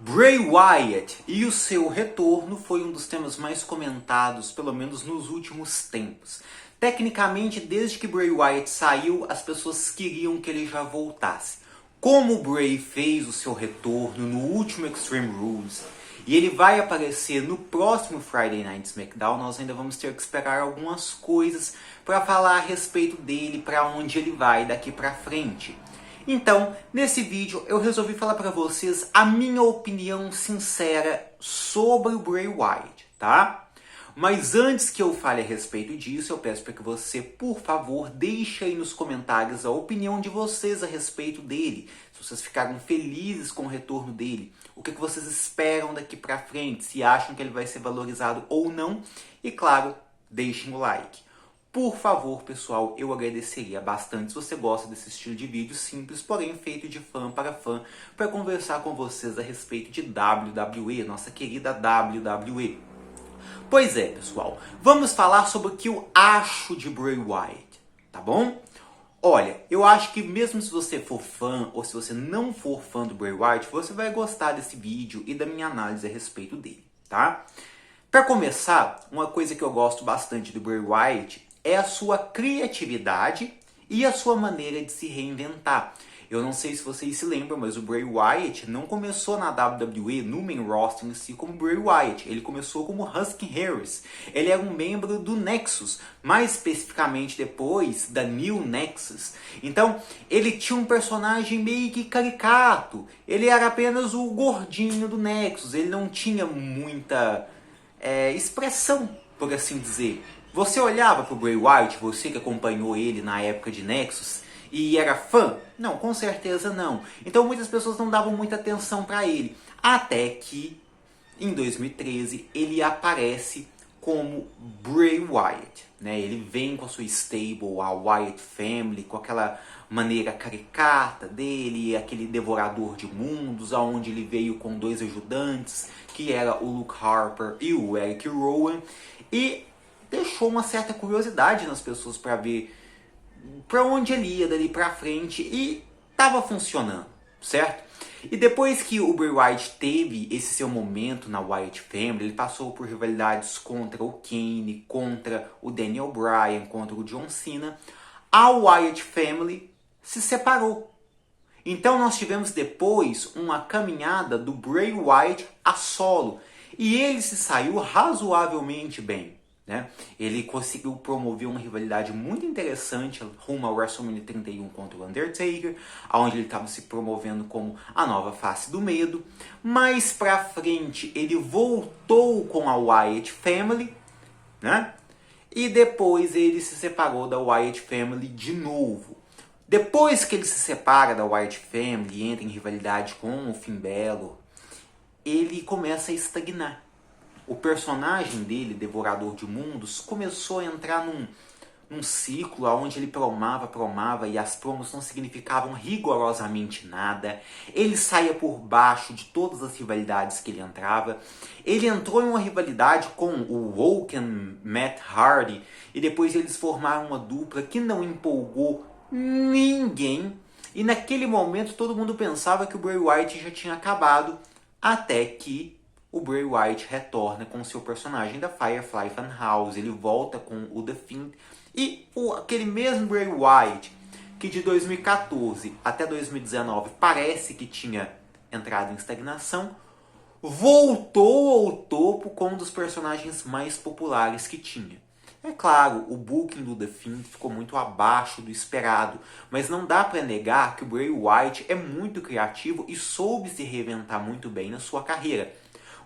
Bray Wyatt e o seu retorno foi um dos temas mais comentados, pelo menos nos últimos tempos. Tecnicamente, desde que Bray Wyatt saiu, as pessoas queriam que ele já voltasse. Como o Bray fez o seu retorno no último Extreme Rules e ele vai aparecer no próximo Friday Night SmackDown, nós ainda vamos ter que esperar algumas coisas para falar a respeito dele, para onde ele vai daqui para frente. Então, nesse vídeo eu resolvi falar para vocês a minha opinião sincera sobre o Bray Wyatt, tá? Mas antes que eu fale a respeito disso, eu peço para que você, por favor, deixe aí nos comentários a opinião de vocês a respeito dele. Se vocês ficaram felizes com o retorno dele, o que vocês esperam daqui para frente, se acham que ele vai ser valorizado ou não. E claro, deixem o like. Por favor, pessoal, eu agradeceria bastante se você gosta desse estilo de vídeo simples, porém feito de fã para conversar com vocês a respeito de WWE, nossa querida WWE. Pois é, pessoal, vamos falar sobre o que eu acho de Bray Wyatt, tá bom? Olha, eu acho que mesmo se você for fã ou se você não for fã do Bray Wyatt, você vai gostar desse vídeo e da minha análise a respeito dele, tá? Para começar, uma coisa que eu gosto bastante do Bray Wyatt é a sua criatividade e a sua maneira de se reinventar. Eu não sei se vocês se lembram, mas o Bray Wyatt não começou na WWE, no main roster em si, como Bray Wyatt. Ele começou como Husky Harris. Ele era um membro do Nexus, mais especificamente depois da New Nexus. Então, ele tinha um personagem meio que caricato. Ele era apenas o gordinho do Nexus. Ele não tinha muita expressão, por assim dizer. Você olhava para o Bray Wyatt, você que acompanhou ele na época de Nexus, e era fã? Não, com certeza não. Então muitas pessoas não davam muita atenção para ele. Até que, em 2013, ele aparece como Bray Wyatt, né? Ele vem com a sua stable, a Wyatt Family, com aquela maneira caricata dele, aquele devorador de mundos, aonde ele veio com dois ajudantes, que era o Luke Harper e o Eric Rowan, e deixou uma certa curiosidade nas pessoas para ver para onde ele ia dali para frente, e estava funcionando, certo? E depois que o Bray Wyatt teve esse seu momento na Wyatt Family, ele passou por rivalidades contra o Kane, contra o Daniel Bryan, contra o John Cena. A Wyatt Family se separou. Então nós tivemos depois uma caminhada do Bray Wyatt a solo. E ele se saiu razoavelmente bem, né? Ele conseguiu promover uma rivalidade muito interessante rumo ao WrestleMania 31 contra o Undertaker, onde ele estava se promovendo como a nova face do medo. Mais pra frente ele voltou com a Wyatt Family, né? E depois ele se separou da Wyatt Family de novo. Depois que ele se separa da Wyatt Family e entra em rivalidade com o Finn Balor, ele começa a estagnar. O personagem dele, Devorador de Mundos, começou a entrar num ciclo onde ele promava e as promos não significavam rigorosamente nada. Ele saía por baixo de todas as rivalidades que ele entrava. Ele entrou em uma rivalidade com o Woken Matt Hardy e depois eles formaram uma dupla que não empolgou ninguém. E naquele momento todo mundo pensava que o Bray Wyatt já tinha acabado, até que o Bray Wyatt retorna com seu personagem da Firefly Funhouse. Ele volta com o The Fiend. E aquele mesmo Bray Wyatt, que de 2014 até 2019 parece que tinha entrado em estagnação, voltou ao topo com um dos personagens mais populares que tinha. É claro, o booking do The Fiend ficou muito abaixo do esperado, mas não dá para negar que o Bray Wyatt é muito criativo e soube se reinventar muito bem na sua carreira.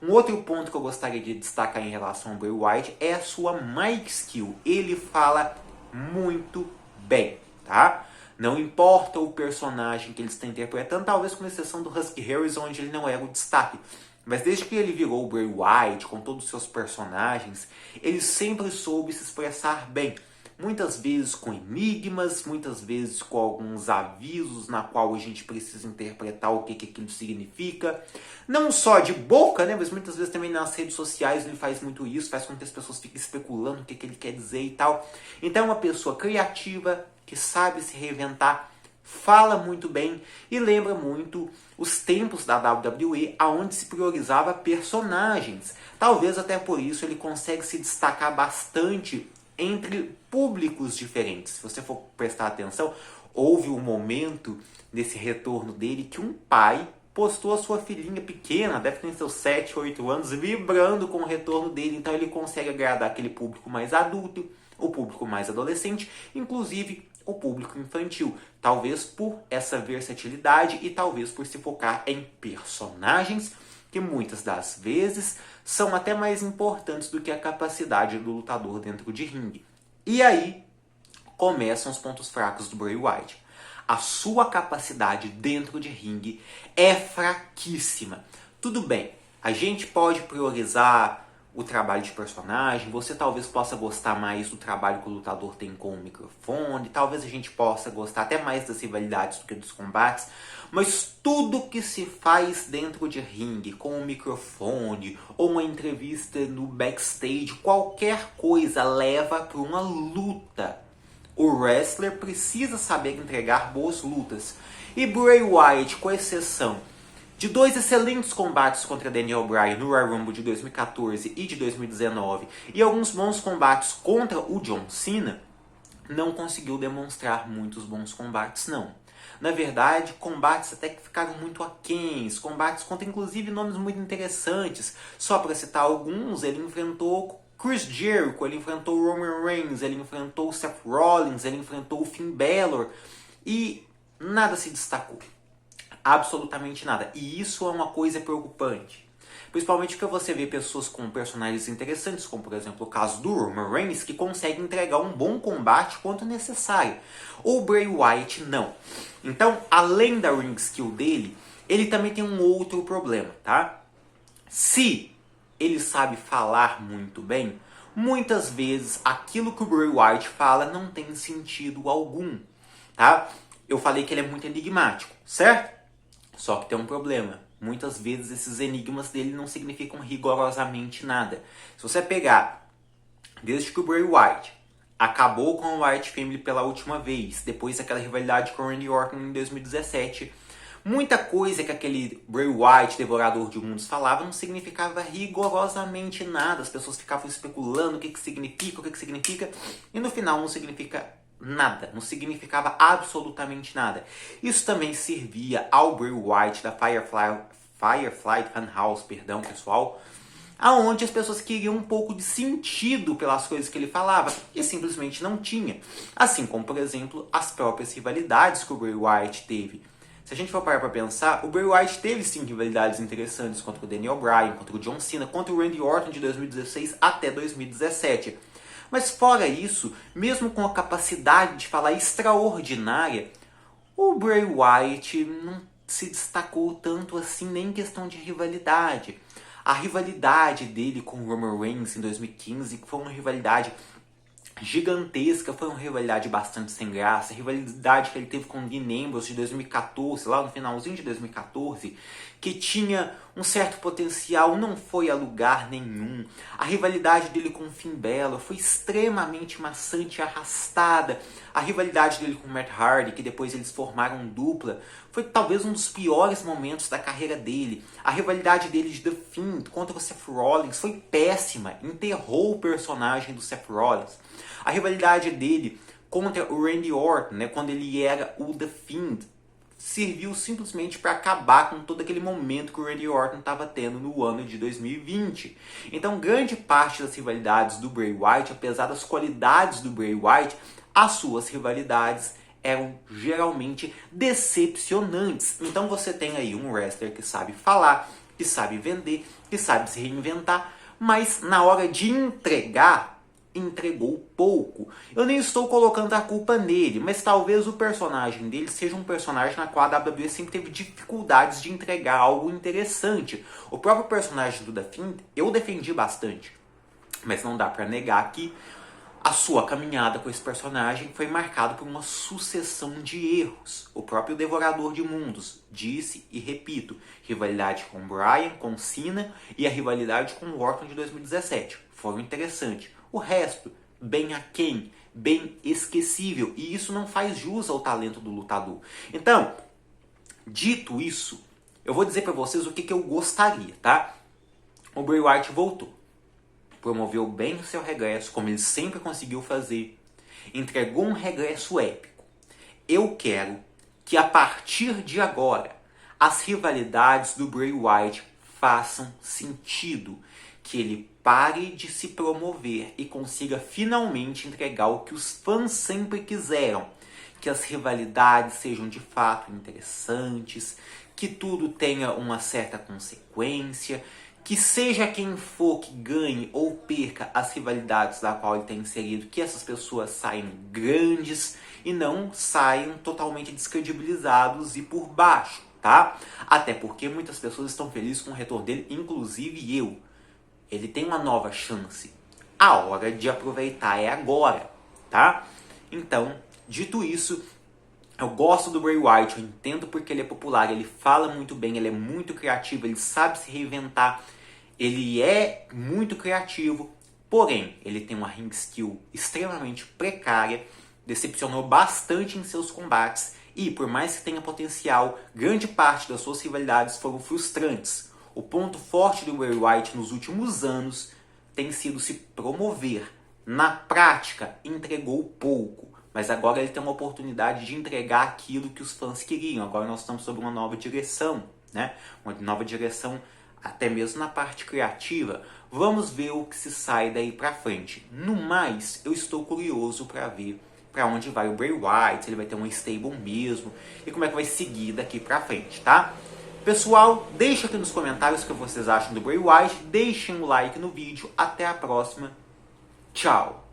Um outro ponto que eu gostaria de destacar em relação ao Bray Wyatt é a sua mic skill. Ele fala muito bem, tá? Não importa o personagem que ele está interpretando, talvez com exceção do Husky Harris, onde ele não era o destaque. Mas desde que ele virou o Bray Wyatt, com todos os seus personagens, ele sempre soube se expressar bem. Muitas vezes com enigmas, muitas vezes com alguns avisos na qual a gente precisa interpretar o que aquilo significa. Não só de boca, né, mas muitas vezes também nas redes sociais ele faz muito isso, faz com que as pessoas fiquem especulando o que ele quer dizer e tal. Então é uma pessoa criativa, que sabe se reinventar, fala muito bem e lembra muito os tempos da WWE, onde se priorizava personagens. Talvez até por isso ele consegue se destacar bastante entre públicos diferentes. Se você for prestar atenção, houve um momento nesse retorno dele que um pai postou a sua filhinha pequena, deve ter seus 7, 8 anos, vibrando com o retorno dele. Então ele consegue agradar aquele público mais adulto, o público mais adolescente, inclusive o público infantil. Talvez por essa versatilidade e talvez por se focar em personagens que muitas das vezes são até mais importantes do que a capacidade do lutador dentro de ringue. E aí começam os pontos fracos do Bray Wyatt. A sua capacidade dentro de ringue é fraquíssima. Tudo bem, a gente pode priorizar o trabalho de personagem, você talvez possa gostar mais do trabalho que o lutador tem com o microfone, talvez a gente possa gostar até mais das rivalidades do que dos combates, mas tudo que se faz dentro de ringue, com o microfone, ou uma entrevista no backstage, qualquer coisa leva para uma luta. O wrestler precisa saber entregar boas lutas. E Bray Wyatt, com exceção de 2 excelentes combates contra Daniel Bryan no Royal Rumble de 2014 e de 2019, e alguns bons combates contra o John Cena, não conseguiu demonstrar muitos bons combates, não. Na verdade, combates até que ficaram muito aquéns, combates contra inclusive nomes muito interessantes. Só para citar alguns, ele enfrentou Chris Jericho, ele enfrentou Roman Reigns, ele enfrentou Seth Rollins, ele enfrentou o Finn Balor e nada se destacou. Absolutamente nada. E isso é uma coisa preocupante. Principalmente porque você vê pessoas com personagens interessantes, como por exemplo o caso do Roman Reigns, que consegue entregar um bom combate quanto necessário. O Bray Wyatt não. Então, além da ring skill dele, ele também tem um outro problema, tá? Se ele sabe falar muito bem, muitas vezes aquilo que o Bray Wyatt fala não tem sentido algum, tá? Eu falei que ele é muito enigmático, certo? Só que tem um problema. Muitas vezes esses enigmas dele não significam rigorosamente nada. Se você pegar, desde que o Bray Wyatt acabou com a Wyatt Family pela última vez, depois daquela rivalidade com o Randy Orton em 2017, muita coisa que aquele Bray Wyatt, devorador de mundos, falava não significava rigorosamente nada. As pessoas ficavam especulando o que significa, e no final não significa nada, não significava absolutamente nada. Isso também servia ao Bray Wyatt da Firefly Funhouse, perdão pessoal, aonde as pessoas queriam um pouco de sentido pelas coisas que ele falava e simplesmente não tinha. Assim como, por exemplo, as próprias rivalidades que o Bray Wyatt teve. Se a gente for parar para pensar, o Bray Wyatt teve sim rivalidades interessantes contra o Daniel Bryan, contra o John Cena, contra o Randy Orton de 2016 até 2017. Mas fora isso, mesmo com a capacidade de falar extraordinária, o Bray Wyatt não se destacou tanto assim nem em questão de rivalidade. A rivalidade dele com o Roman Reigns em 2015, que foi uma rivalidade gigantesca, foi uma rivalidade bastante sem graça. A rivalidade que ele teve com o Dean Ambrose de 2014, lá no finalzinho de 2014, que tinha um certo potencial, não foi a lugar nenhum. A rivalidade dele com o Finn Balor foi extremamente maçante e arrastada. A rivalidade dele com o Matt Hardy, que depois eles formaram dupla, foi talvez um dos piores momentos da carreira dele. A rivalidade dele de The Fiend contra o Seth Rollins foi péssima, enterrou o personagem do Seth Rollins. A rivalidade dele contra o Randy Orton, né, quando ele era o The Fiend, serviu simplesmente para acabar com todo aquele momento que o Randy Orton estava tendo no ano de 2020. Então, grande parte das rivalidades do Bray Wyatt, apesar das qualidades do Bray Wyatt, as suas rivalidades eram geralmente decepcionantes. Então você tem aí um wrestler que sabe falar, que sabe vender, que sabe se reinventar, mas na hora de entregar, entregou pouco. Eu nem estou colocando a culpa nele, mas talvez o personagem dele seja um personagem na qual a WWE sempre teve dificuldades de entregar algo interessante. O próprio personagem do The Fiend eu defendi bastante, mas não dá para negar que a sua caminhada com esse personagem foi marcada por uma sucessão de erros. O próprio Devorador de Mundos disse e repito, rivalidade com Bryan, com Cena e a rivalidade com Orton de 2017 foram interessantes. O resto, bem aquém, bem esquecível. E isso não faz jus ao talento do lutador. Então, dito isso, eu vou dizer pra vocês o que eu gostaria, tá? O Bray Wyatt voltou. Promoveu bem o seu regresso, como ele sempre conseguiu fazer. Entregou um regresso épico. Eu quero que a partir de agora as rivalidades do Bray Wyatt façam sentido. Que ele pare de se promover e consiga finalmente entregar o que os fãs sempre quiseram. Que as rivalidades sejam de fato interessantes, que tudo tenha uma certa consequência, que seja quem for que ganhe ou perca as rivalidades da qual ele tem inserido, que essas pessoas saiam grandes e não saiam totalmente descredibilizados e por baixo, tá? Até porque muitas pessoas estão felizes com o retorno dele, inclusive eu. Ele tem uma nova chance. A hora de aproveitar é agora, tá? Então, dito isso, eu gosto do Bray Wyatt, eu entendo porque ele é popular, ele fala muito bem, ele é muito criativo, ele sabe se reinventar, ele é muito criativo, porém, ele tem uma ring skill extremamente precária, decepcionou bastante em seus combates e, por mais que tenha potencial, grande parte das suas rivalidades foram frustrantes. O ponto forte do Bray Wyatt nos últimos anos tem sido se promover. Na prática, entregou pouco. Mas agora ele tem uma oportunidade de entregar aquilo que os fãs queriam. Agora nós estamos sob uma nova direção, né? Uma nova direção até mesmo na parte criativa. Vamos ver o que se sai daí pra frente. No mais, eu estou curioso para ver para onde vai o Bray Wyatt, se ele vai ter um stable mesmo e como é que vai seguir daqui pra frente, tá? Pessoal, deixa aqui nos comentários o que vocês acham do Bray Wyatt, deixem um like no vídeo. Até a próxima. Tchau!